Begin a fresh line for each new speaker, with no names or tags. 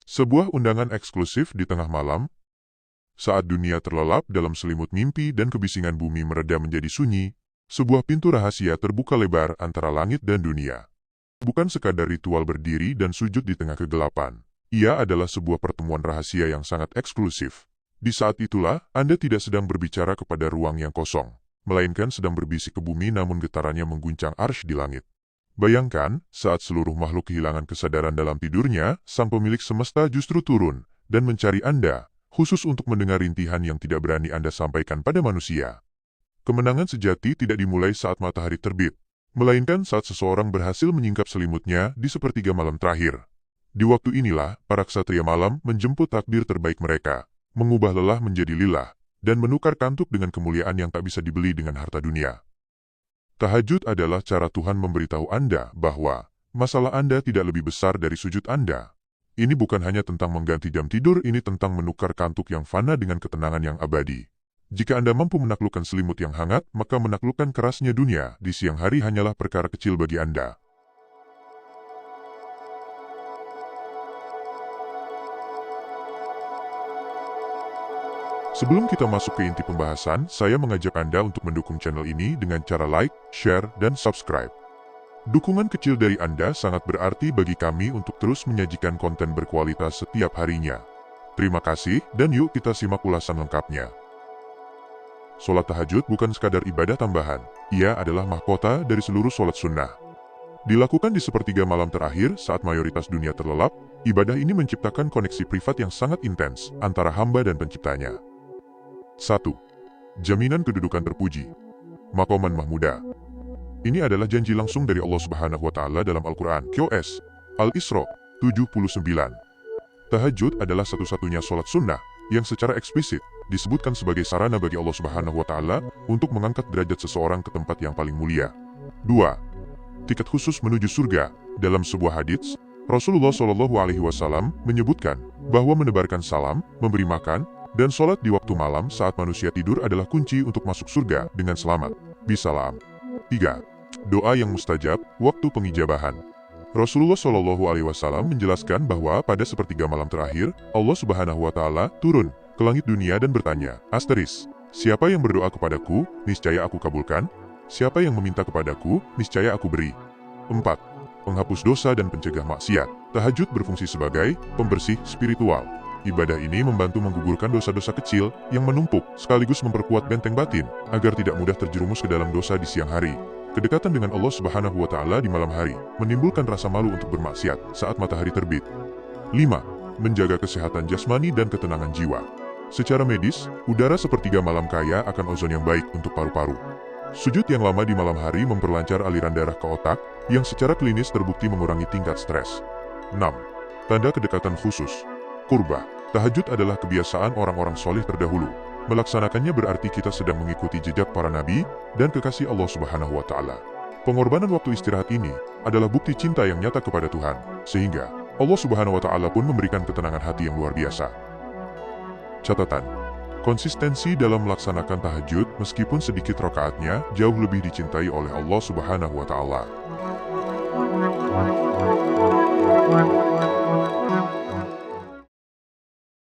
Sebuah undangan eksklusif di tengah malam, saat dunia terlelap dalam selimut mimpi dan kebisingan bumi mereda menjadi sunyi, sebuah pintu rahasia terbuka lebar antara langit dan dunia. Bukan sekadar ritual berdiri dan sujud di tengah kegelapan. Ia adalah sebuah pertemuan rahasia yang sangat eksklusif. Di saat itulah, Anda tidak sedang berbicara kepada ruang yang kosong, melainkan sedang berbisik ke bumi namun getarannya mengguncang arsy di langit. Bayangkan, saat seluruh makhluk kehilangan kesadaran dalam tidurnya, sang pemilik semesta justru turun dan mencari Anda, khusus untuk mendengar rintihan yang tidak berani Anda sampaikan pada manusia. Kemenangan sejati tidak dimulai saat matahari terbit, melainkan saat seseorang berhasil menyingkap selimutnya di sepertiga malam terakhir. Di waktu inilah, para ksatria malam menjemput takdir terbaik mereka, mengubah lelah menjadi lilah, dan menukar kantuk dengan kemuliaan yang tak bisa dibeli dengan harta dunia. Tahajud adalah cara Tuhan memberitahu Anda bahwa masalah Anda tidak lebih besar dari sujud Anda. Ini bukan hanya tentang mengganti jam tidur, ini tentang menukar kantuk yang fana dengan ketenangan yang abadi. Jika Anda mampu menaklukkan selimut yang hangat, maka menaklukkan kerasnya dunia di siang hari hanyalah perkara kecil bagi Anda. Sebelum kita masuk ke inti pembahasan, saya mengajak Anda untuk mendukung channel ini dengan cara like, share, dan subscribe. Dukungan kecil dari Anda sangat berarti bagi kami untuk terus menyajikan konten berkualitas setiap harinya. Terima kasih, dan yuk kita simak ulasan lengkapnya. Sholat tahajud bukan sekadar ibadah tambahan, ia adalah mahkota dari seluruh sholat sunnah. Dilakukan di sepertiga malam terakhir saat mayoritas dunia terlelap, ibadah ini menciptakan koneksi privat yang sangat intens antara hamba dan penciptanya. 1. Jaminan kedudukan terpuji. Maqaman Mahmuda. Ini adalah janji langsung dari Allah Subhanahu wa Ta'ala dalam Al-Quran, QS Al-Isra 79. Tahajud adalah satu-satunya sholat sunnah yang secara eksplisit disebutkan sebagai sarana bagi Allah Subhanahu wa Ta'ala untuk mengangkat derajat seseorang ke tempat yang paling mulia. 2. Tiket khusus menuju surga. Dalam sebuah hadits, Rasulullah SAW menyebutkan bahwa menebarkan salam, memberi makan, dan sholat di waktu malam saat manusia tidur adalah kunci untuk masuk surga dengan selamat. Bisalam. 3. Doa yang mustajab, waktu pengijabahan. Rasulullah SAW menjelaskan bahwa pada sepertiga malam terakhir, Allah Subhanahu wa Ta'ala turun ke langit dunia dan bertanya, siapa yang berdoa kepadaku, niscaya aku kabulkan. Siapa yang meminta kepadaku, niscaya aku beri. 4. Penghapus dosa dan pencegah maksiat. Tahajud berfungsi sebagai pembersih spiritual. Ibadah ini membantu menggugurkan dosa-dosa kecil yang menumpuk, sekaligus memperkuat benteng batin, agar tidak mudah terjerumus ke dalam dosa di siang hari. Kedekatan dengan Allah Subhanahu wa Ta'ala di malam hari menimbulkan rasa malu untuk bermaksiat saat matahari terbit. 5. Menjaga kesehatan jasmani dan ketenangan jiwa. Secara medis, udara sepertiga malam kaya akan ozon yang baik untuk paru-paru. Sujud yang lama di malam hari memperlancar aliran darah ke otak, yang secara klinis terbukti mengurangi tingkat stres. 6. Tanda kedekatan khusus. Qurbah. Tahajud adalah kebiasaan orang-orang soleh terdahulu. Melaksanakannya berarti kita sedang mengikuti jejak para nabi dan kekasih Allah Subhanahu wa Ta'ala. Pengorbanan waktu istirahat ini adalah bukti cinta yang nyata kepada Tuhan, sehingga Allah Subhanahu wa Ta'ala pun memberikan ketenangan hati yang luar biasa. Catatan: konsistensi dalam melaksanakan tahajud meskipun sedikit rakaatnya jauh lebih dicintai oleh Allah Subhanahu wa Ta'ala.